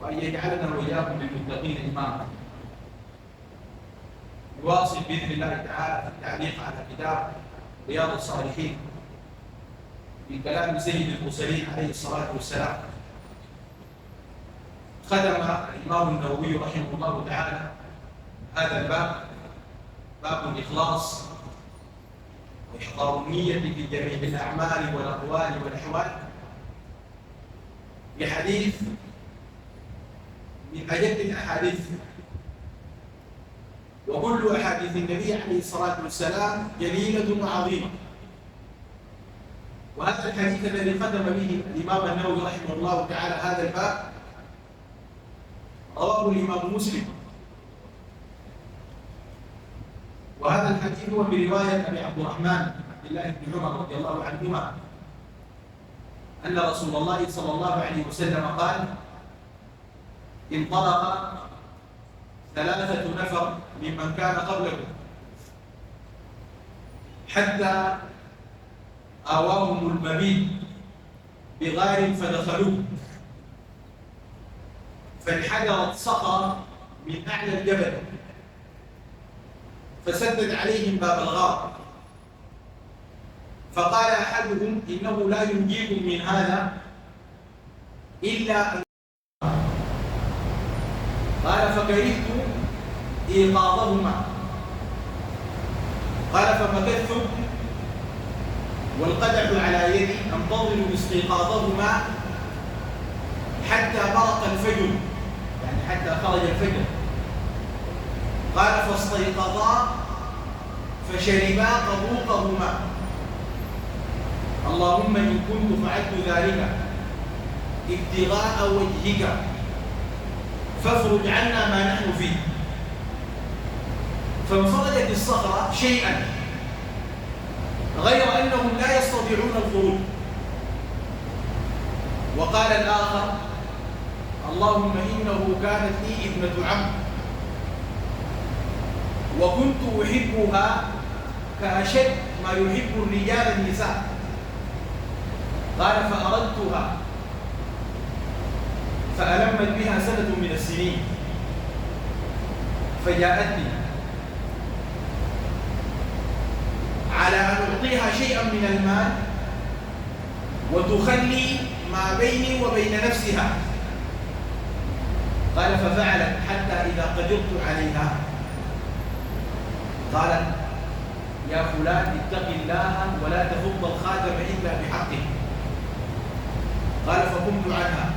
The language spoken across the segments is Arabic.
وأن يجعلنا وإياكم للمتقين إماما. نواصل بإذن الله تعالى في التعليق على كتاب رياض الصالحين من كلام سيد المرسلين عليه الصلاة والسلام. ختم الإمام النووي رحمه الله تعالى هذا الباب، باب الإخلاص وإحضار النية في جميع الأعمال والأقوال والأحوال، بحديث من أجل الأحاديث، وكل أحاديث النبي عليه الصلاة والسلام جليلة وعظيمة. وهذا الحديث الذي ختم به الإمام النووي رحمه الله تعالى هذا الباب رواه الإمام مسلم، وهذا الحديث هو برواية أبي عبد الرحمن عبد الله بن عمر رضي الله عنهما أن رسول الله صلى الله عليه وسلم قال: انطلق 3 نفر ممن كان قبلكم حتى آواهم المبيت بغار فدخلوه، فانحدرت صخرة من أعلى الجبل فسدت عليهم باب الغار، فقال أحدهم: إنه لا ينجيكم من هذا إلا أن قال: فكرهت إيقاظهما. قال: فمكثت والقدح على يدي أنتظر استيقاظهما حتى برق الفجر، يعني حتى خرج الفجر. قال: فاستيقظا فشربا قبوقهما. اللهم إن كنت فعلت ذلك ابتغاء وجهك فافرج عنا ما نحن فيه. فانفرجت الصخرة شيئا غير أنهم لا يستطيعون الخروج. وقال الآخر: اللهم إنه كانت لي ابنة عم وكنت أحبها كأشد ما يحب الرجال النساء. قال: فأردتها فألمت بها سنة من السنين، فجاءتني على أن أعطيها شيئا من المال وتخلي ما بيني وبين نفسها. قال: ففعلت حتى إذا قدرت عليها قالت: يا فلان اتق الله ولا تفض الخاتم إلا بحقه. قال: فقمت عنها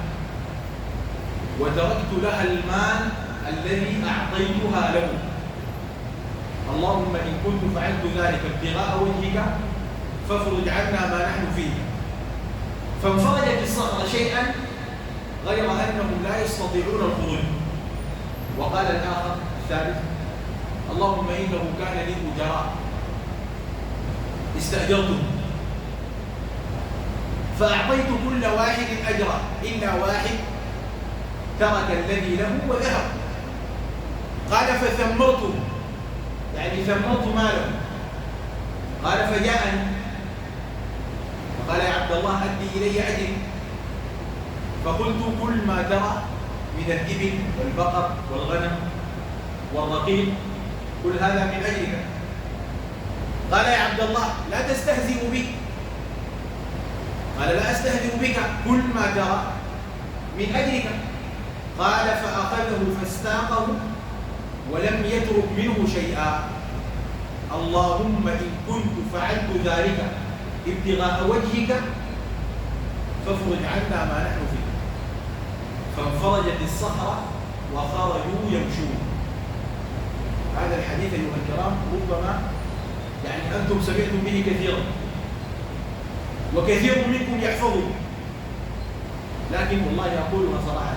وتركت لها المال الذي أعطيتها له. اللهم إن كنت فعلت ذلك ابتغاء وجهك فافرج عنا ما نحن فيه. فانفرجت الصخرة شيئا غير أنهم لا يستطيعون الخروج. وقال الآخر الثالث: اللهم إنه كان لي أجراء استأجرتهم فأعطيت كل واحد أجرا إلا واحد ترك الذي له وذهب. قال: فثمرته، يعني ثمرت ماله. قال: فجاءني فقال: يا عبد الله أدي إلي أجري. فقلت: كل ما ترى من الإبل والبقر والغنم والرقيق كل هذا من أجرك. قال: يا عبد الله لا تستهزئ بي. قال: لا أستهزئ بك، كل ما ترى من أجرك. قال: فأخذه فاستاقه ولم يترك منه شيئا. اللهم إن كنت فعلت ذلك ابتغاء وجهك فافرج عنا ما نحن فيه. فانفرجت الصخرة وخرجوا يمشون. هذا الحديث أيها الكرام ربما يعني أنتم سمعتم به كثيرا وكثير منكم يحفظه، لكن والله أقولها صراحة،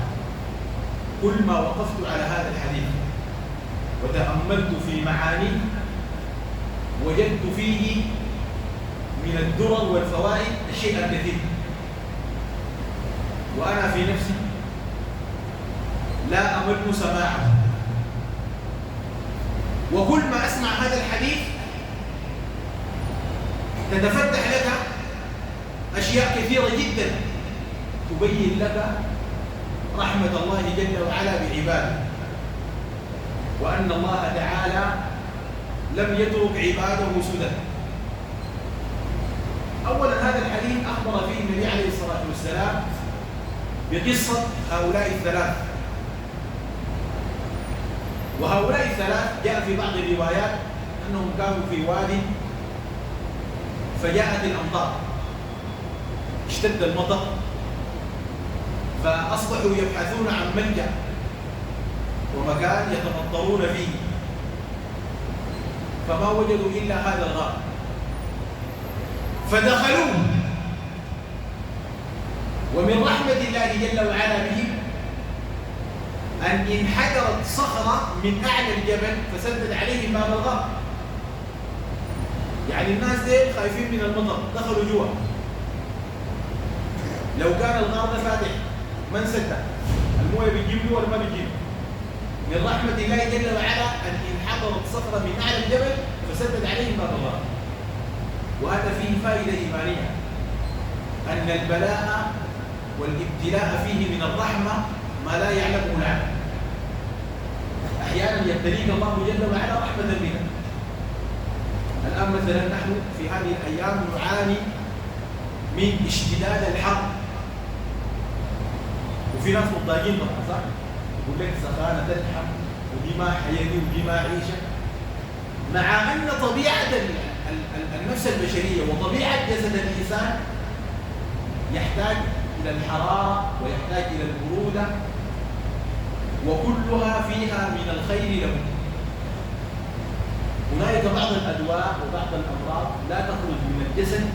كل ما وقفت على هذا الحديث وتأملت في معانيه وجدت فيه من الدرر والفوائد الشيء الكثير. وأنا في نفسي لا أمل سماعه، وكل ما أسمع هذا الحديث تتفتح لك أشياء كثيرة جدا تبين لك رحمة الله جل وعلا بعباده، وأن الله تعالى لم يترك عباده سدى. أولا هذا الحديث أخبر فيه النبي عليه الصلاة والسلام بقصة هؤلاء الثلاث، وهؤلاء الثلاث جاء في بعض الروايات أنهم كانوا في وادي فجاءت الأمطار، اشتد المطر، فأصبحوا يبحثون عن ملجأ ومكان يتمطرون فيه، فما وجدوا إلا هذا الغار فدخلوه. ومن رحمة الله جل وعلا بهم أن انحدرت صخرة من أعلى الجبل فسدت عليهم باب الغار. يعني الناس دي خايفين من المطر، دخلوا جوا. لو كان الغار ده فاتح ما انسد، المويه بتجيب ولا ما بتجيب. من رحمة الله جل وعلا أن انحدرت صخرة من أعلى الجبل فسدت عليهم باب الغار. وهذا فيه فائدة إيمانية، أن البلاء والابتلاء فيه من الرحمة ما لا يعلمه العبد. أحيانا يبتليك الله جل وعلا رحمة بنا. الآن مثلا نحن في هذه الأيام نعاني من اشتداد الحر، وفي ناس مضايقين طبعا، صح؟ يقول لك سخانة تلحم ودي ما حيدي ودي ما عيشة، مع أن طبيعة النفس البشرية وطبيعة جسد الإنسان يحتاج إلى الحرارة ويحتاج إلى البرودة، وكلها فيها من الخير له. هناك بعض الأدواء وبعض الأمراض لا تخرج من الجسد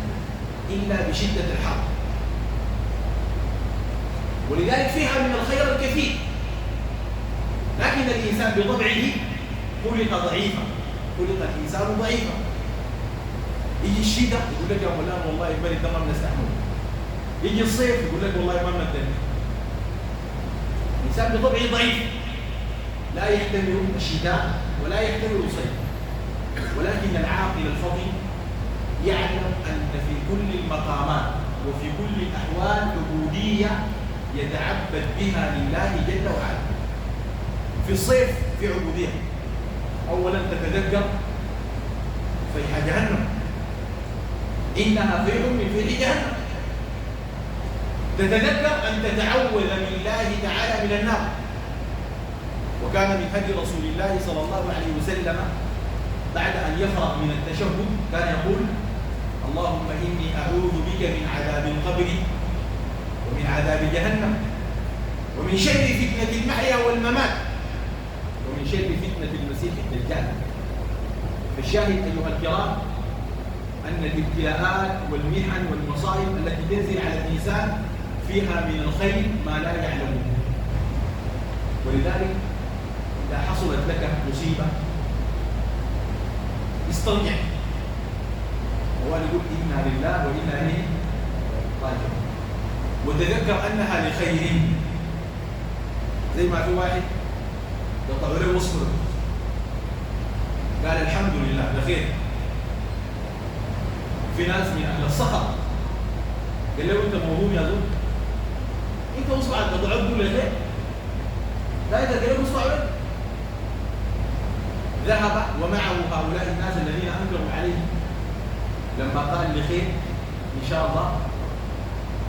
إلا بشدة الحر، ولذلك فيها من الخير الكثير. لكن الإنسان بطبعه خلق ضعيفا، خلق الإنسان ضعيفا. يجي الشتاء يقول لك يا مولانا والله البرد ده ما بنستحمله، يجي الصيف يقول لك والله ما بنقدر. الإنسان بطبعه ضعيف، لا يحتمل الشتاء ولا يحتمل الصيف. ولكن العاقل الفطن يعلم أن في كل المقامات وفي كل الأحوال عبودية يتعبد بها لله جل وعلا. في الصيف في عبودية، أولا تتذكر فيح جهنم، إنها فيح من فيح جهنم. تتذكر أن تتعوذ بالله تعالى من النار. وكان من هدي رسول الله صلى الله عليه وسلم بعد أن يفرغ من التشهد كان يقول: اللهم إني أعوذ بك من عذاب القبر ومن عذاب جهنم ومن شر فتنة المحيا والممات ومن شر فتنة المسيح الدجال. فالشاهد أيها الكرام أن الابتلاءات والمحن والمصائب التي تنزل على الإنسان فيها من الخير ما لا يعلمه. ولذلك إذا حصلت لك مصيبة استرجع وقول إنا لله وإنا إليه راجعون، وتذكر أنها لخير. زي ما في واحد يقطع له وصفه قال الحمد لله بخير. في ناس من أهل السخط قال له أنت موهوم يا زول، أنت وصفك قطعت له خير، لا إذا قال له وصفه ذهب ومعه هؤلاء الناس الذين أنكروا عليه لما قال لخير إن شاء الله،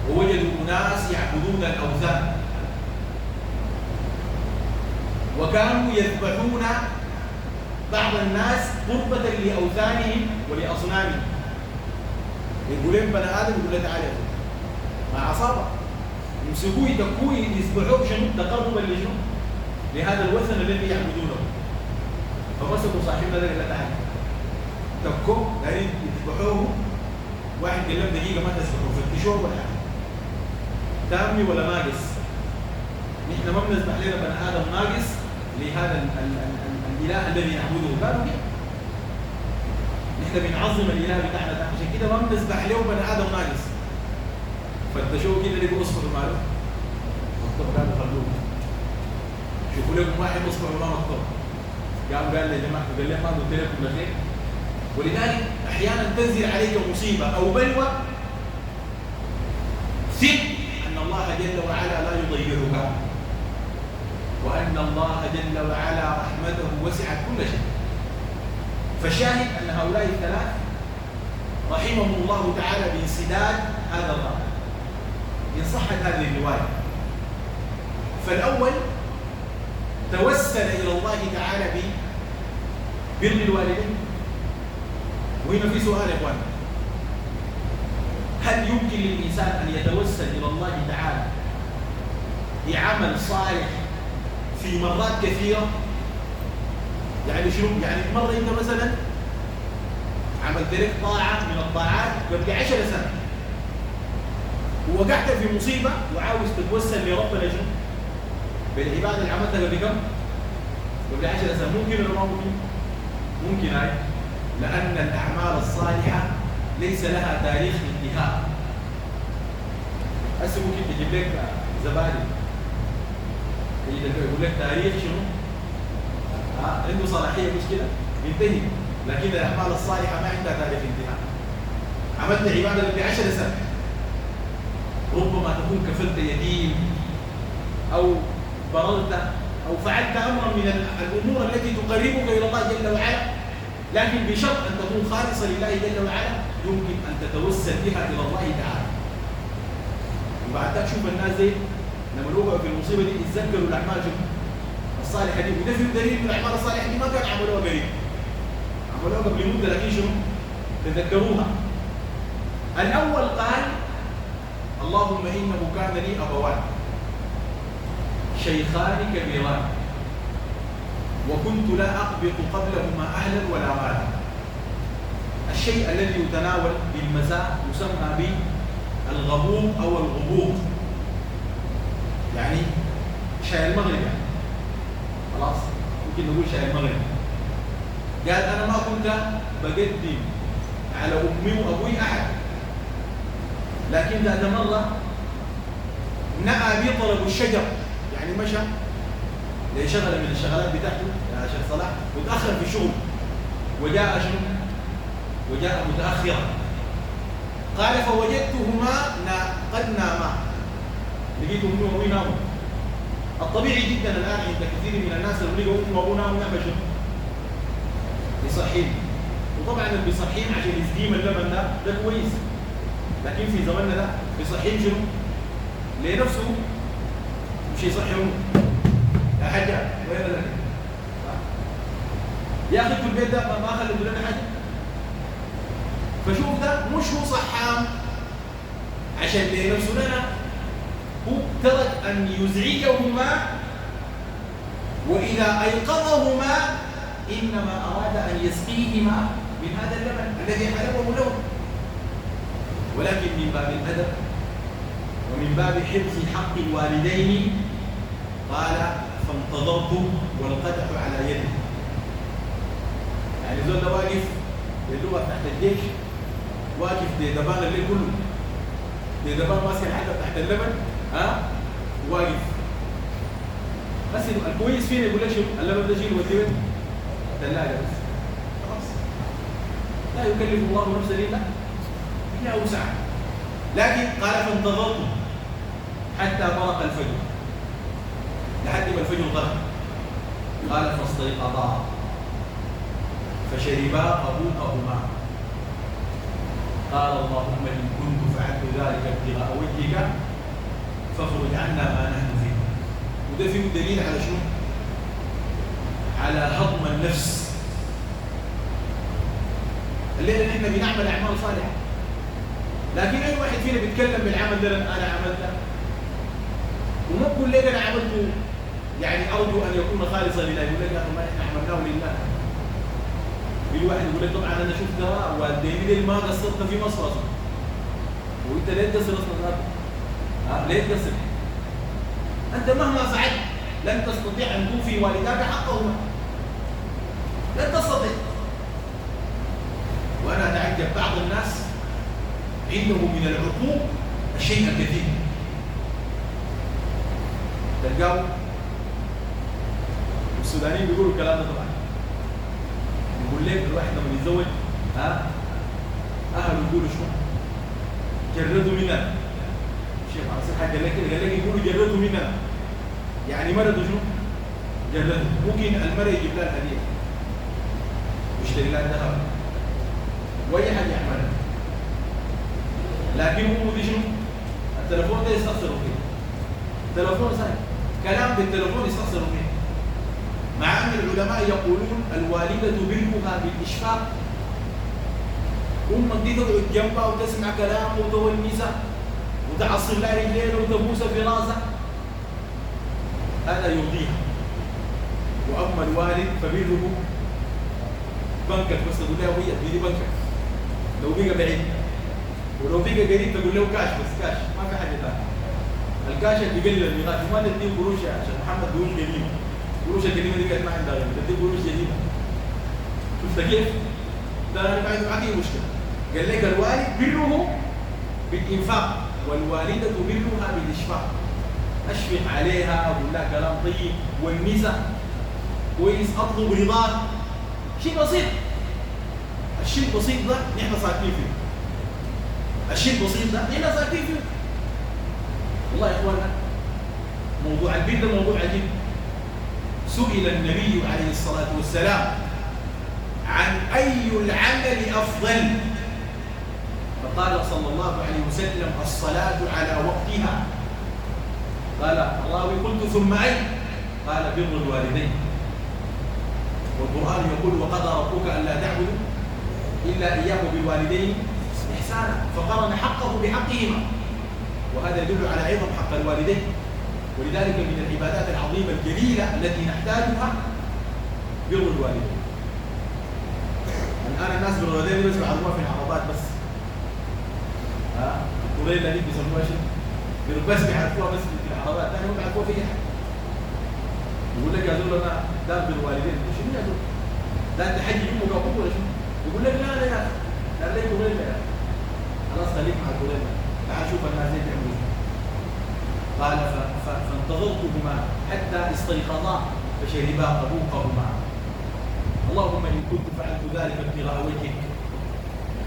ووجدوا أناس يعبدون الأوثان وكانوا يذبحون بعض الناس قربة لأوثانهم ولأصنامهم. يقول لهم بني آدم يقول له تعالى مع عصابة يمسكوه يدقوه يذبحوه شنو تقربا لشنو لهذا الوثن الذي يعبدونه. فمسكوا صاحبنا ذلك لا تعالى دقوه دارين يذبحوه. واحد قال لهم دقيقة ما تذبحوه فتشوه ولا حاجة تامي ولا ناقص. نحن ما بنذبح لنا بني آدم ناقص لهذا الإله الذي نعبده. قالوا كده نحن بنعظم الإله بتاعنا ده، عشان كده ما بنذبح له بني آدم ناقص. فتشوه كده لقوا أصفر ماله مكتوب، قالوا خلوه شوفوا لكم واحد أصفر ولا مكتوب. قام قال لي يا جماعة قال لي ما قلت لكم بخير. ولذلك أحيانا تنزل عليك مصيبة أو بلوى ثق أن الله جل وعلا لا يضيعك وأن الله جل وعلا رحمته وسعت كل شيء. فالشاهد أن هؤلاء الثلاث رحمهم الله تعالى بانسداد هذا الرأي إن صحت هذه الرواية. فالأول توسل إلى الله تعالى ببر الوالدين. وهنا في سؤال يا إخوان، هل يمكن للإنسان أن يتوسل إلى الله تعالى بعمل صالح في مرات كثيرة؟ يعني شنو؟ يعني مرة أنت مثلا عملت لك طاعة من الطاعات قبل 10 سنة ووقعت في مصيبة وعاوز تتوسل لربنا شنو؟ بالعبادة اللي عملتها قبل كم؟ قبل 10 سنة. ممكن ولا ما ممكن؟ ممكن هاي، لأن الأعمال الصالحة ليس لها تاريخ انتهاء. هسه ممكن تجيب لك زبادي يقول لك تاريخ شنو؟ عنده صلاحية مشكلة ينتهي، لكن الأعمال الصالحة ما عندها تاريخ انتهاء. عملت عبادة قبل 10 سنة، ربما تكون كفلت يتيم أو بررت أو فعلت أمرا من الأمور التي تقربك إلى الله جل وعلا، لكن بشرط أن تكون خالصة لله جل وعلا يمكن أن تتوسل بها إلى الله تعالى. وبعد ذلك شوف الناس دي لما وقعوا في المصيبة دي يتذكروا الأعمال الصالحة دي، وده في دليل من الأعمال الصالحة دي ما كان عملوها قريب، عملوها قبل مدة، لكن شنو؟ تذكروها. الأول قال اللهم إنه كان لي أبوان شيخان كبيران وكنت لا أقبض قبلهما أهلا ولا مالا. الشيء الذي يتناول بالمزاء يسمى بالغبوط أو الغبوط، يعني شاي المغرب، يعني خلاص ممكن نقول شاي المغرب. قال أنا ما كنت بقدم على أمي وأبوي أحد، لكن ذات مرة نأى بي طلب الشجر، يعني مشى لشغلة من الشغلات بتاعته يا شيخ صلاح وتأخر في الشغل وجاء شنو؟ وجاء متأخرا. قال فوجدتهما قد ناما، لقيت أمي وأبوي ناموا. الطبيعي جدا الآن عند كثير من الناس اللي لقوا أمي وأبوه ناموا يعمل شنو؟ يصحيهم. وطبعا اللي بيصحيهم عشان يسقيهم اللبن ده كويس، لكن في زماننا ده بيصحيهم شنو؟ لنفسه مش يصحي أمه. يا حاجة وين لك؟ يا أخي في البيت ده ما خلوا لنا حاجة. فشوف ده مش هو صحام عشان لنفسه، لنا هو ترك أن يزعجهما، وإذا أيقظهما إنما أراد أن يسقيهما من هذا اللبن الذي حلبه له، ولكن من باب الأدب ومن باب حفظ حق الوالدين قال فانتظرت والقدح على يدي. يعني زول ده واقف باللغة تحت الجيش، واقف ديدبان الليل كله، ديدبان ماسك الحاجة تحت اللبن واقف. بس الكويس فينا يقول لك شنو؟ اللبن ده شيل وديه الثلاجة بس خلاص، لا يكلف الله نفسا إلا وسعها. لكن قال فانتظرت حتى برق الفجر، لحد ما الفجر ظهر. قال فاستيقظا فشربا قبوقهما. قال اللهم إن كنت فعلت ذلك ابتغاء وجهك فافرج عنا ما نحن فيه. وده فيه دليل على شنو؟ على هضم النفس. الليلة نحن بنعمل أعمال صالحة، لكن أي واحد فينا بيتكلم بالعمل ده أنا عملته، وما كل ليلة أنا عملته يعني أرجو أن يكون خالصا لله. يقول لك يا أخي ما إحنا عملناه لله. في واحد يقول لك طبعا أنا شفت والدليل ما قصرت في مصر أصلا، وأنت ليه تقصر أصلا؟ ليه تقصر؟ أنت مهما فعلت لن تستطيع أن توفي والداك حقهما، لن تستطيع. وأنا أتعجب بعض الناس عنده من العقوق الشيء الكثير. تلقاه السودانيين بيقولوا الكلام ده طبعا، يقول لك الواحد لما يتزوج اهله يقولوا شنو؟ جردوا مننا. الشيخ عاصم حاجه قال لك يقولوا جردوا مننا، يعني مرضوا شنو؟ جلده. ممكن المرأة يجيب لها الهدية ويشتري لها ذهب وأي حاجة يعملها، لكن هو دي شنو؟ التليفون ده يستخسروا فيه. التليفون سهل، كلام بالتليفون يستخسروا فيه. مع أن العلماء يقولون الوالدة برها بالإشفاق. أمك دي تقعد جنبها وتسمع كلامه وتونسها وتعصب لها رجلين وتبوسها في راسها، هذا يرضيها. وأما الوالد فبره بنكك، بس تقول له وهي تجيلي بنكك لو بقى بعيد، ولو بقى قريب تقول له كاش، بس كاش ما في حاجة ثانية. الكاش اللي بيقلل الميراث، ما تديه قروش عشان محمد قروش قديمة، قروش القديمة دي قاعد ما عندها غير تديه قروش جديدة. شفت كيف؟ ده أنا ما عنده أي مشكلة. قال لك الوالد بره بالإنفاق والوالدة برها بالإشفاق. أشفق عليها أقول لها كلام طيب والنساء كويس، أطلب رضاه، شيء بسيط. الشيء البسيط ده نحن ساكتين فيه. الشيء البسيط ده نحن ساكتين فيه. والله يا إخوانا موضوع البر ده موضوع عجيب. سئل النبي عليه الصلاة والسلام عن أي العمل أفضل، فقال صلى الله عليه وسلم الصلاة على وقتها. قال الراوي قلت ثم أي؟ قال بر الوالدين. والقرآن يقول وقضى ربك ألا تعبدوا إلا إياه بالوالدين إحسانا، فقرن حقه بحقهما، وهذا يدل على عظم حق الوالدين. ولذلك من العبادات العظيمة الجليلة التي نحتاجها بر الوالدين. الآن الناس بر الوالدين بس بيعرفوها في العربات بس. القرية اللي بيسموها شيء بس بيعرفوها بس في العربات، ثاني ما بيعرفوها في أحد. يقول لك يا زول انا دار بالوالدين، شنو يا زول؟ ده انت حج امك وابوك ولا شنو؟ يقول لك لا لا يا اخي، لا ليه قريبه يا اخي؟ خلاص خليك مع القريبه، تعال شوف الناس دي بيعملوا. قال فانتظرتهما حتى استيقظا فشربا طبوقهما. اللهم ان كنت فعلت ذلك ابتغاء وجهك.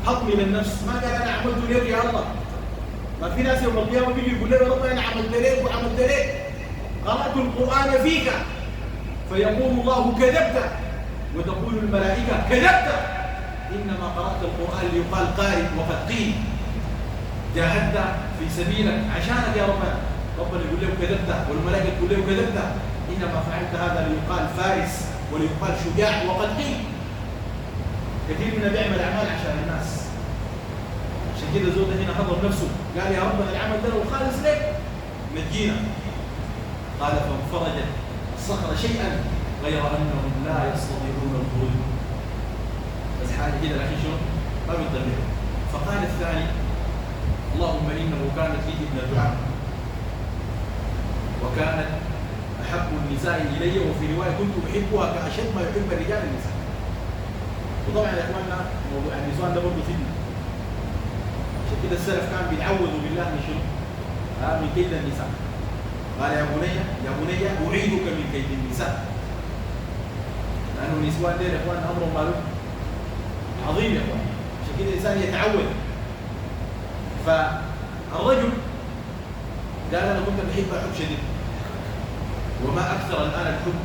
حط من النفس، ما قال انا عملت لك يا الله. ما في ناس يوم القيامه بيجي يقول لك يا رب انا عملت لك وعملت لك. قرأت القرآن فيك فيقول الله كذبت، وتقول الملائكة كذبت، إنما قرأت القرآن ليقال قارئ وقد قيل. جاهدت في سبيلك عشانك يا ربنا، ربنا يقول له كذبت والملائكة تقول له كذبت، إنما فعلت هذا ليقال فارس وليقال شجاع وقد قيل. كثير منا بيعمل أعمال عشان الناس، عشان كده زود هنا حضر نفسه قال يا ربنا العمل ده لو خالص لك نجينا. قال فانفرجت الصخرة شيئا غير أنهم لا يستطيعون الخروج. بس حاجة كده لكن شنو؟ ما بيقدروا. فقال الثاني اللهم إنه كانت لي ابنة عم وكانت أحب النساء إلي، وفي رواية كنت أحبها كأشد ما يحب الرجال النساء. وطبعا يا إخواننا موضوع النسوان ده برضه فتنة. عشان كده السلف كان بيتعوذوا بالله من شنو؟ من كيد النساء. قال يا بني أعيدك من كيد النساء، لأنه النسوان دير يا إخوان أمرهم مالو عظيم يا إخوان. عشان كده الإنسان يتعود. فالرجل قال أنا كنت بحبها حب شديد، وما أكثر الآن الحب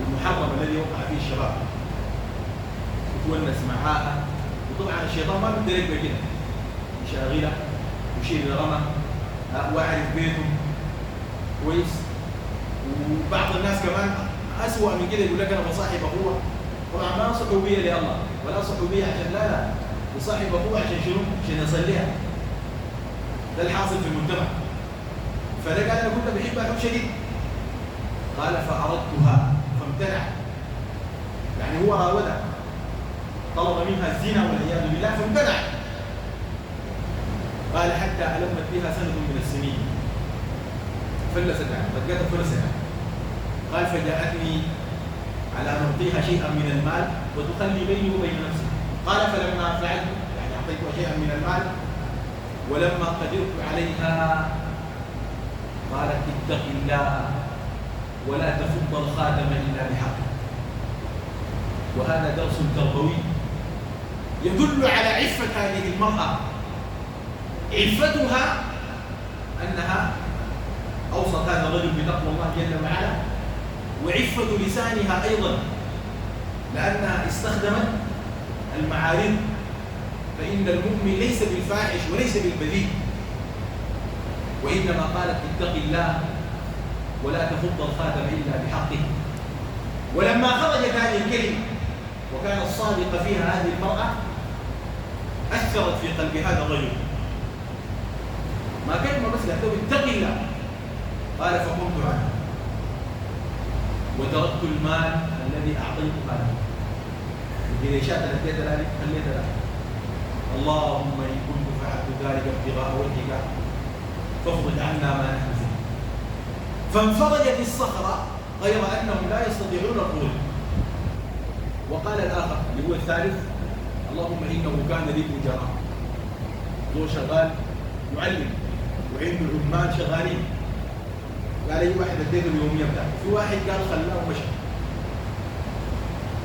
المحرم الذي وقع فيه الشباب. يتونس معاها، وطبعا الشيطان ما بيقدر يبقى كده، يشاغلها ويشيل الغمى وأعرف بيته كويس. وبعض الناس كمان أسوأ من كده، يقول لك أنا بصاحب أخوه. طبعا ما صحوبية لله ولا صحوبية عشان لا بصاحب أخوه عشان شنو؟ عشان يصليها. ده الحاصل في المجتمع. فده قال أنا كنت بحبها حب شديد. قال فأردتها فامتنع، يعني هو راودها، طلب منها الزنا والعياذ بالله فامتنع. قال حتى ألمت بها سنة من السنين فلست عنه، فجأت فرسها. قال فجاءتني على أن أعطيها شيئا من المال وتخلي بيني وبين نفسي. قال فلما فعلت، يعني أعطيتها شيئا من المال، ولما قدرت عليها قالت اتق الله ولا تفض الخاتم إلا بحقه. وهذا درس تربوي يدل على عفة هذه المرأة. عفتها أنها أوصت هذا الرجل بتقوى الله جل وعلا، وعفة لسانها أيضا لأنها استخدمت المعارض، فإن المؤمن ليس بالفاحش وليس بالبذيء، وإنما قالت اتق الله ولا تفض الخاتم إلا بحقه. ولما خرجت هذه الكلمة وكانت صادقة فيها هذه المرأة أثرت في قلب هذا الرجل، ما كلمة بس لا اتق الله. قال فقمت عنه وتركت المال الذي أعطيتها له، الجريشات التي ذلك خليت له. اللهم إن كنت فعلت ذلك ابتغاء وجهك فافرج عنا ما نحن فيه. فانفرجت الصخرة غير أنهم لا يستطيعون الخروج. وقال الآخر اللي هو الثالث اللهم إنه كان لي أجراء، هو شغال معلم وعنده عمال شغالين، قال أي واحد اديته اليومية بتاعته، في واحد قال خلاه ومشى،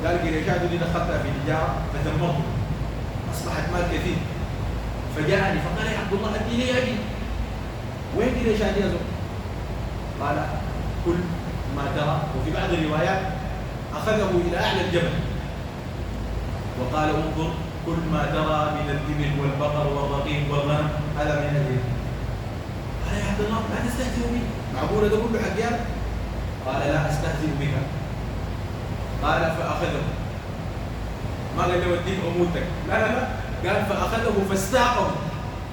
قال قريشاته دي دخلتها في تجارة فثمرته أصبحت مال كثير، فجاءني فقال يا عبد الله أدي لي أجي، وين قريشاتي يا زول؟ قال كل ما ترى. وفي بعض الروايات أخذه إلى أعلى الجبل وقال انظر كل ما ترى من الإبل والبقر والرقيق والغنم هذا من الإبل. قال يا عبد الله لا تستهزئ بي، معقولة ده كله حقيان؟ قال لا أستهزئ بك. قال فأخذه، ما قال له وديك عمولتك، لا قال فأخذه فاستاقه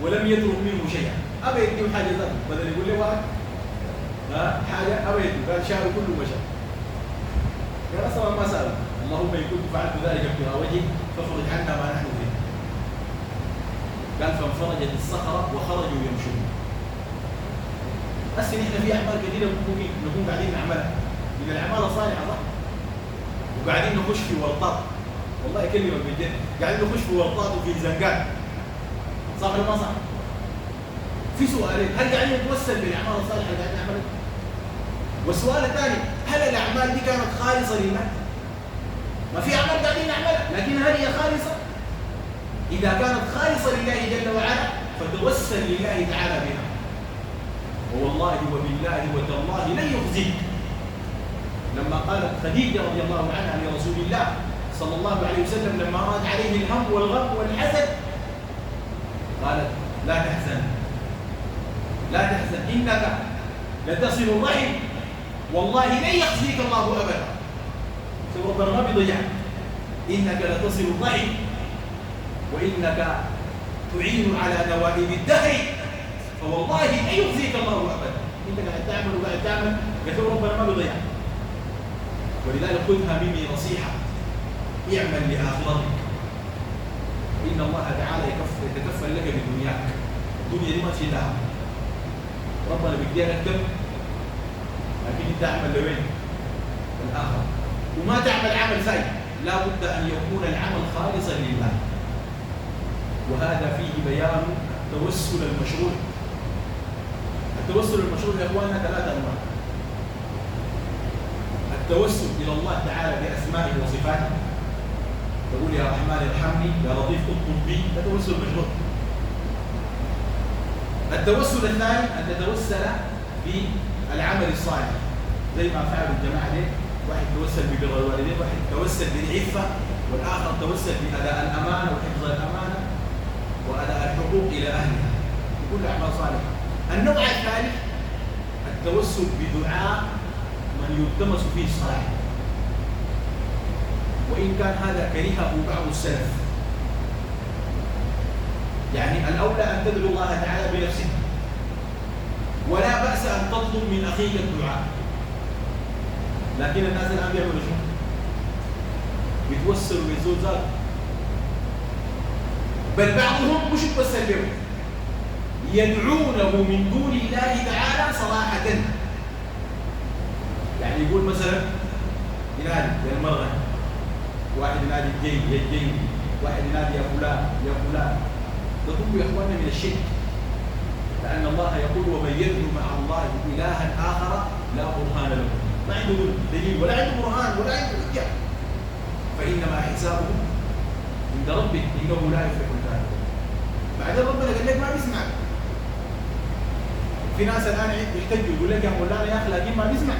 ولم يترك منه شيئا، أبا يديه حاجة ذاته بدل يقول له واحد حاجة أبا يديه، قال شعره كله مشى. قال أصلا ما سأله اللهم إن كنت فعلت ذلك ابتغاء وجهك فافرج عنا ما نحن فيه. قال فانفرجت الصخرة وخرجوا يمشون. هسه نحن في أعمال كثيرة نكون قاعدين نعملها من الأعمال الصالحة صح؟ وقاعدين نخش في ورطات، والله أكلمك بجد، قاعدين نخش في ورطات وفي زنقات، صح ولا ما صح؟ في سؤالين، هل قاعدين نتوسل بالأعمال الصالحة اللي قاعدين نعملها؟ والسؤال الثاني، هل الأعمال دي كانت خالصة لله؟ ما في أعمال قاعدين نعملها، لكن هل هي خالصة؟ إذا كانت خالصة لله جل وعلا فتوسل لله تعالى بها، ووالله وبالله وتالله لن يخزيك. لما قالت خديجة رضي الله عنها لرسول الله صلى الله عليه وسلم لما رأت عليه الهم والغم والحزن قالت لا تحزن لا تحزن إنك لتصل الرحم والله لن يخزيك الله أبدا. ربنا ما بيضيعك، إنك لتصل الرحم وإنك تعين على نوائب الدهر فوالله لن يخزيك الله أبدا. أنت قاعد تعمل وقاعد تعمل قلت ربنا ما بيضيعك. ولذلك خذها مني نصيحة، اعمل لآخرتك، إن الله تعالى يتكفل لك بدنياك، الدنيا دي ما تشيل لها، ربنا بيديها لك كم، لكن انت اعمل لوين؟ الآخر، وما تعمل عمل ثاني، لا بد أن يكون العمل خالصا لله. وهذا فيه بيان التوسل المشروع. التوسل المشروع يا اخواننا ثلاثة أنواع. التوسل إلى الله تعالى بأسمائه وصفاته، تقول يا رحمن ارحمني، يا لطيف اطلب بي، ده توسل مشروع. التوسل الثاني أن تتوسل بالعمل الصالح زي ما فعل الجماعة دي، واحد توسل ببر الوالدين، واحد توسل بالعفة، والآخر توسل بأداء الأمانة وحفظ الأمانة وأداء الحقوق إلى أهلها، كل أعمال صالحة. النوع الثالث التوسل بدعاء من يلتمس فيه الصلاح، وإن كان هذا كرهه بعض السلف. يعني الأولى أن تدعو الله تعالى بنفسك، ولا بأس أن تطلب من أخيك الدعاء، لكن الناس الآن بيعملوا شو؟ بيتوسلوا بالزلزال، بل بعضهم مش يتوسل بهم، يدعونه من دون الله تعالى صراحة. يعني يقول مثلا ينادي يا المرغن، واحد ينادي الجيل يا الجيل، واحد ينادي يا فلان يا فلان، ده كله يا اخواننا من الشرك. لأن الله يقول ومن يدعو مع الله إلها آخر لا برهان له، ما عنده دليل ولا عنده برهان ولا عنده حجة، فإنما حسابه عند ربه إنه لا يفلح الكافرون. بعدين ربنا قال لك ما بيسمعك. في ناس الآن يحتجوا يقول لك يا مولانا يا أخي لكن ما بيسمع.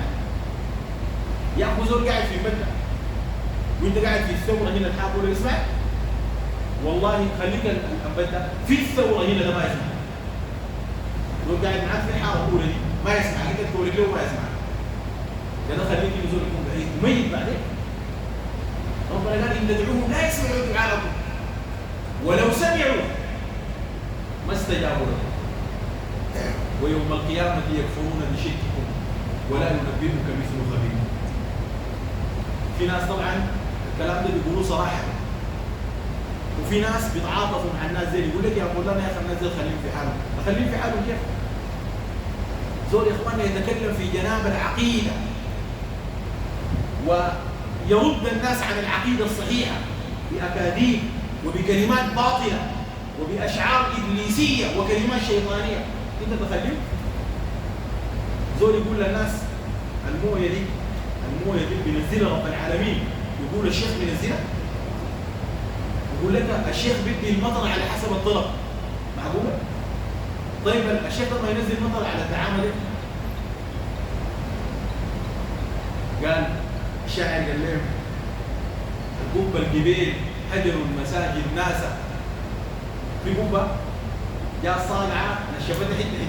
يا أخو زول قاعد في مكة وأنت قاعد في الثورة هنا الحاق ولا يسمع؟ والله خليك الأنبت في الثورة هنا ده ما يسمع. زول قاعد معاك في الحارة الأولى دي ما يسمع، أنت تقول له ما يسمع. ده خليك زول يكون بعيد وميت بعدين. ربنا قال إن تدعوهم لا يسمعوا دعاءكم ولو سمعوا ما استجابوا لكم ويوم القيامة يكفرون بشرككم ولا ينبئك مثل خبير. في ناس طبعا الكلام ده بيقولوه صراحة، وفي ناس بيتعاطفوا مع الناس زي يقول لك يا مولانا يا اخي الناس دي خليهم في حالهم. خليهم في حالهم كيف؟ زول يا اخواننا يتكلم في جناب العقيدة ويرد الناس عن العقيدة الصحيحة بأكاذيب وبكلمات باطلة وبأشعار إبليسية وكلمات شيطانية، أنت تخليه؟ زول يقول للناس الموية دي بينزلها رب العالمين، يقول الشيخ بينزلها، يقول لك الشيخ بدي المطر على حسب الطلب، معقولة؟ طيب الشيخ لما ينزل مطر على التعامل ايه؟ قال الشاعر قال لهم القبة الجبال هجروا المساجد ناسا، في قبة جاء الصانعة نشفتها حتة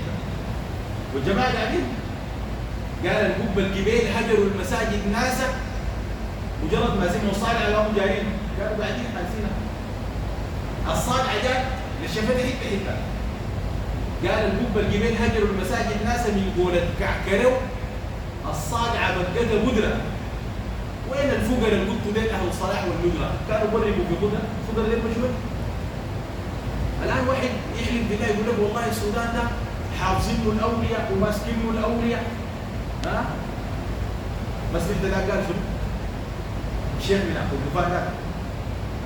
والجماعة قاعدين قال القبة الجبال هجروا المساجد ناسا، مجرد ما سمعوا الصانعة لهم جايين قالوا قاعدين حاسينها. الصانعة جاء نشفتها حتة قال القبة الجبال هجروا المساجد ناسا من قولة كعكروا الصانعة بقتها قدرة. وين الفقراء اللي قلتوا ديل أهل الصلاح والندرة؟ كانوا برموا في قدرة، الفقراء ديل مشوي. الآن واحد يحلف بالله يقول لك والله السودان ده حافظينه الأولياء وماسكينه الأولياء. ها؟ بس ده قال شنو؟ الشيخ من عبد الغفار ده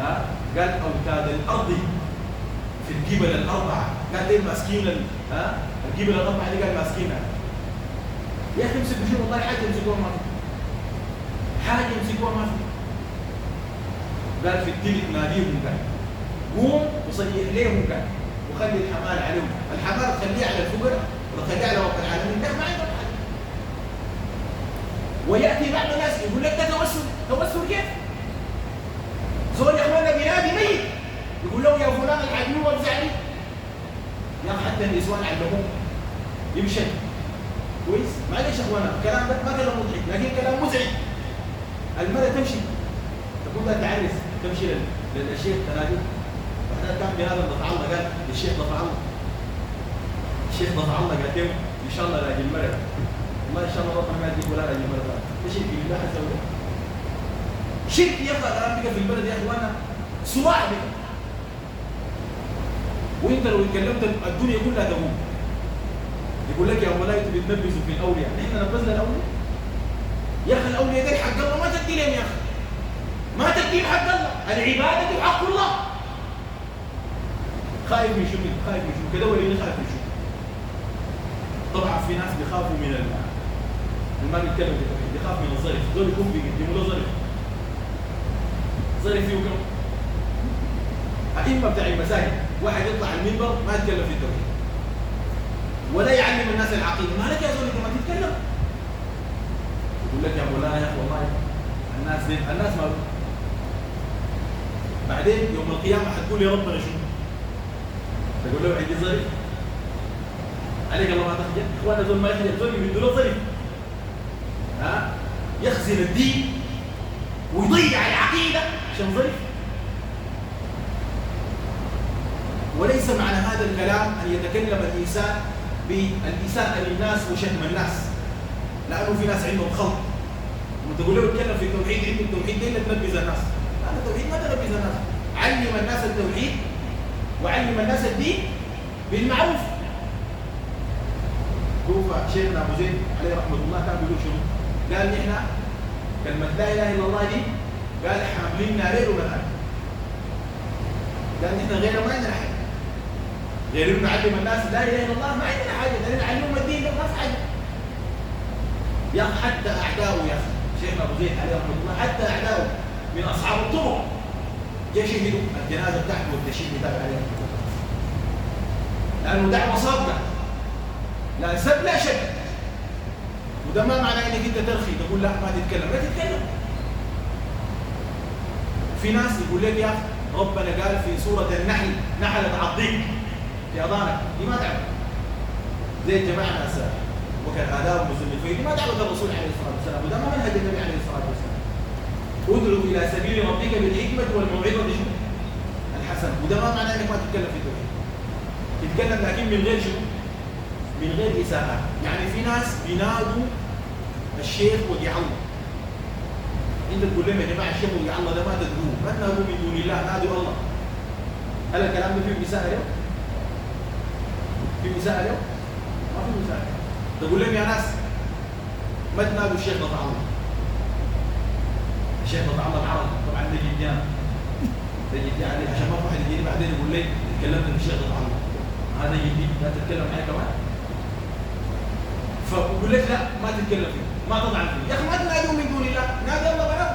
ها؟ قال أوتاد الأرض في الجبل الأربعة، قال ديل ماسكين ها؟ الجبل الأربعة دي قال ماسكينها. يا أخي امسكوا شنو والله حاجة يمسكوها ما في. حاجة يمسكوها ما في. قال في الدين ناديهم قال قوم وصيح ليهم قال وخلي الحمال عليهم، الحمال تخليه على الفقراء وتخليه على رب العالمين، ده ما عندهم حاجة. ويأتي بعض الناس يقول لك ده توسل كيف؟ زول يا اخوانا بينادي ميت يقول له يا فلان العدو وابزعني. يا اخي حتى النسوان علموه يمشي كويس؟ معلش يا اخوانا الكلام ده ما كلام مضحك لكن كلام مزعج. المرأة تمشي تقول لها تعرس تمشي للشيخ تنادي. واحنا كان بهذا نتعلق قال الشيخ نتعلق الشيخ نتعلق قالت له ان شاء الله لاجل المرأة والله ان شاء الله ربنا ما يديك ولا لاجل المرأة. ده شرك بالله عز وجل. شرك يا اخي الان بقى في البلد يا اخوانا صراع بقى. وانت لو اتكلمت الدنيا كلها تقوم. يقول لك يا مولاي انتوا بتنبذوا في الاولياء، احنا نبذنا الاولياء؟ يا اخي الاولياء دي حق الله ما تدي لهم يا اخي. ما تديهم حق الله، العباده حق الله. خايف من شنو؟ خايف من شنو؟ كده وليني خايف من شنو؟ طبعا في ناس بيخافوا من ما بيتكلموا في التوحيد، بيخاف من الظرف، دول يكون بيقدموا له ظرف فيه كم؟ أئمة بتاع المساجد واحد يطلع على المنبر ما يتكلم في التوحيد ولا يعلم الناس العقيده، ما لك يا زول انت ما تتكلم. يقول لك يا مولانا يا اخي والله الناس ما بعدين يوم القيامه حتقول يا ربنا شنو؟ تقول له عندي ظرف عليك الله ما تخجل. اخوانا زول ما يخجل، زول يمدوا له ظرف ها يخزن الدين ويضيع العقيده عشان ظرف. وليس معنى هذا الكلام ان يتكلم الانسان بالإساءة للناس وشتم الناس، لأنه في ناس عندهم خلط. لما تقول له اتكلم في التوحيد عند التوحيد ده تنبذ الناس، هذا التوحيد ما تنبذ الناس. علم الناس التوحيد وعلم الناس الدين بالمعروف. شوف شيخنا أبو زيد عليه رحمة الله كان بيقول شنو؟ قال نحن كلمة لا إله إلا الله دي قال حامليننا ليل ونهار. قال نحن غير ما عندنا حاجة غير نعلم الناس لا اله الا الله، ما عندنا حاجه، لان نعلمهم الدين ما في حاجه. يا اخي حتى اعداؤه يا اخي شيخنا ابو زيد عليه رحمه الله حتى اعداؤه من اصحاب الطرق جا شهدوا الجنازه بتاعته والتشهيد بتاعه عليه رحمه الله، لانه دعوه صادقه لا سب لا شك. وده ما معناه انك انت ترخي تقول لا ما تتكلم، لا تتكلم. في ناس يقول لك يا اخي ربنا قال في سوره النحل نحل تعضيك في اذانك، دي ما تعرف. زي الجماعه ناس وكان آداب المزمل دي ما تعبد الرسول عليه الصلاه والسلام، وده ما منهج النبي عليه الصلاه والسلام. ادعو الى سبيل ربك بالحكمه والموعظه الحسنه، وده ما معناه انك ما تتكلم في التوحيد. تتكلم لكن من غير شنو؟ من غير اساءات. يعني في ناس بينادوا الشيخ وديع الله. انت تقول لهم يا جماعه الشيخ وديع الله ده ما تدعوه، ما تنادوا من دون الله، نادوا الله. هل الكلام ده فيه مساء اليوم؟ في مساء اليوم؟ ما في مساء. تقول لهم يا ناس ما تنادوا الشيخ وديع الله. الشيخ وديع الله العربي طبعا ده جديان. ده جدي عليه عشان ما في واحد يجيني بعدين يقول لي تكلمت بالشيخ وديع الله. هذا جدي لا تتكلم معي كمان. فبقول لك لا ما تتكلم فيه، ما تطعن فيه، يا اخي ما تنادوا من دون الله، نادي الله بلغ.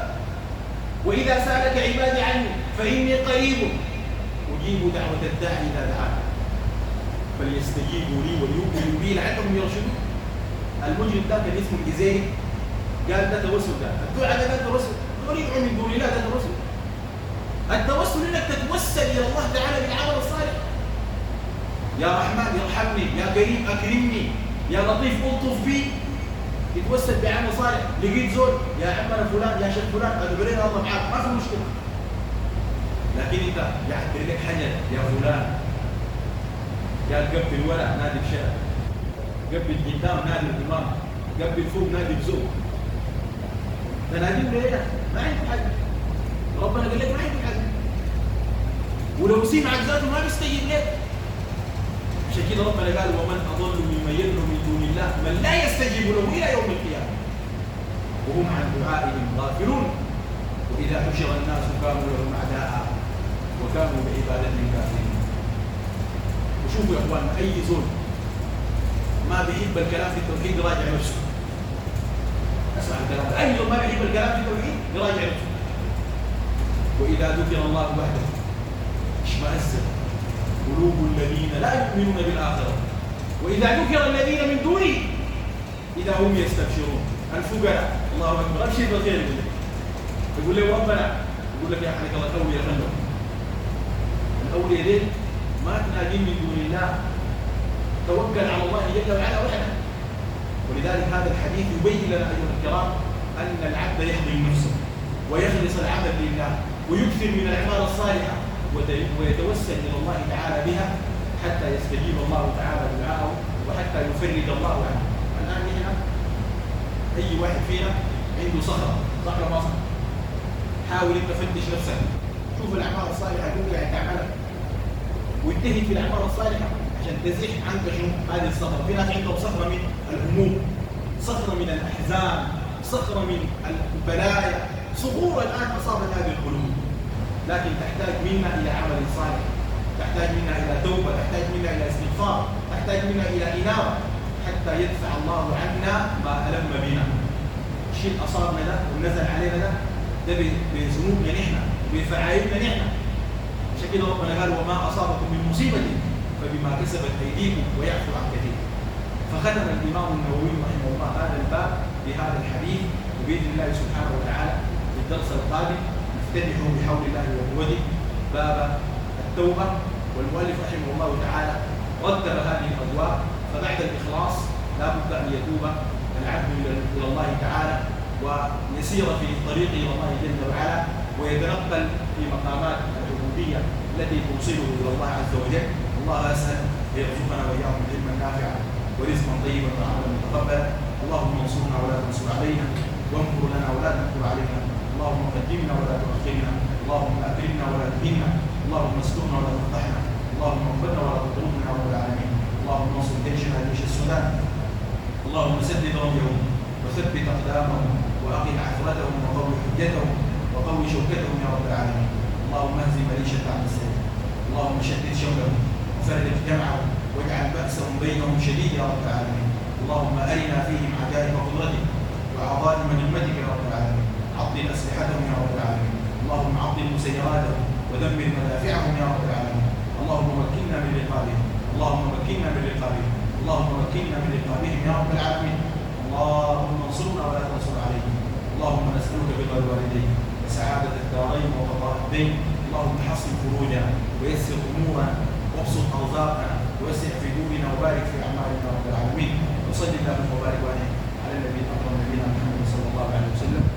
واذا سالك عبادي عني فاني قريب اجيب دعوه الداعي اذا دعان فليستجيبوا لي وليؤمنوا بي لعلهم يرشدون. المجرم ده كان اسمه الجزيري قال ده توسل، ده الدعاء ده توسل، دول يدعوا من دون الله ده توسل. التوسل انك تتوسل الى الله تعالى بالعمل الصالح. يا رحمن ارحمني، يا كريم اكرمني، يا لطيف الطف بي. يتوسل بعمل صالح. لقيت زول يا عمنا فلان يا شيخ فلان ادعو لنا الله معاك، ما في مشكله. لكن انت يعبر لك حجر يا فلان، قال قبل الورع نادي بشارع، قبل القدام نادي الامام، قبل فوق نادي بزوج. تناديهم ليه؟ ما عندك حاجه. ربنا قال لك ما عندك حاجه. ولو سمعك ذاته ما بيستجيب لك. عشان كده ربنا قال ومن اضل ممن يدعو من دون الله من لا يستجيب له الى يوم القيامه وهم عن دعائهم غافلون واذا حشر الناس كانوا لهم اعداء وكانوا بعبادتهم كافرين. وشوفوا يا اخوان اي زول ما بيحب الكلام في التوحيد يراجع نفسه. اسمع الكلام ده، اي زول ما بيحب الكلام في التوحيد يراجع نفسه. واذا ذكر الله وحده اشمئزت قلوب الذين لا يؤمنون بالآخرة وإذا ذكر الذين من دونه إذا هم يستبشرون. الفقراء الله أكبر أبشر بالخير يقول له ربنا، يقول لك يا حنك الله الأولياء خلوا الأولياء دين ما تنادين من دون الله، توكل على الله جل وعلا وحده. ولذلك هذا الحديث يبين لنا أيها الكرام أن العبد يهضم نفسه ويخلص العمل لله ويكثر من الأعمال الصالحة ويتوسل إلى الله تعالى بها حتى يستجيب الله تعالى دعاءه وحتى يفرج الله عنه. الآن نحن أي واحد فينا عنده صخرة، صخرة ما صخرة. حاول أنت تفتش نفسك، شوف الأعمال الصالحة اللي قاعد تعملها واجتهد في الأعمال الصالحة عشان تزيح عنك شنو هذه الصخرة. في ناس عندهم صخرة من الهموم، صخرة من الأحزان، صخرة من البلايا، صخور الآن أصابت هذه القلوب. لكن تحتاج منا إلى عمل صالح، تحتاج منا إلى توبة، تحتاج منا إلى استغفار، تحتاج منا إلى إنابة حتى يدفع الله عنا ما ألم بنا. الشيء أصابنا ده ونزل علينا ده بذنوبنا نحن بفعائلنا نحن. عشان كده ربنا قال وما أصابكم من مصيبة فبما كسبت أيديكم ويعفو عن كثير. فختم الإمام النووي رحمه الله هذا الباب بهذا الحديث، وبإذن الله سبحانه وتعالى في الدرس القادم نفتتحوا بحول الله وقوته باب التوبة. والمؤلف رحمه الله تعالى رتب هذه الأبواب، فبعد الإخلاص لا بد أن يتوب العبد إلى الله تعالى ويسير في طريق إلى الله جل وعلا ويتنقل في مقامات العبودية التي توصله إلى الله عز وجل. الله أسأل أن يرزقنا وإياكم علما نافعا ورزقا طيبا وعملا متقبلا. اللهم انصرنا ولا تنصر علينا، وامكر لنا ولا تمكر علينا. اللهم قدمنا ولا تؤخرنا، اللهم اكرمنا ولا تهنا، اللهم استرنا ولا تفضحنا، اللهم اغفرنا ولا تطردنا يا رب العالمين. اللهم انصر جيشنا جيش السودان، اللهم سدد رميهم وثبت اقدامهم واقم عثرتهم وقوي حجتهم وقوي شوكتهم يا رب العالمين. اللهم اهزم ريشه عن السيف، اللهم شدد شملهم وفرق جمعهم واجعل بأسهم بينهم شديد يا رب العالمين. اللهم ارنا فيهم عجائب قدرتك وعظائم نعمتك يا رب العالمين. عطل أسلحتهم يا رب العالمين، اللهم عطل مسيراتهم ودمر مدافعهم يا رب العالمين. اللهم مكننا من رقابهم، اللهم مكننا من رقابهم، اللهم مكننا من رقابهم يا رب العالمين. الله نسألك برضا الوالدين وسعادة الدارين وقضاء الدين. اللهم حصن فروجنا ويسر أمورنا وابسط أرزاقنا ووسع في دورنا وبارك في أعمالنا رب العالمين. وصل اللهم وبارك على النبي الأكرم نبينا محمد صلى الله عليه وسلم.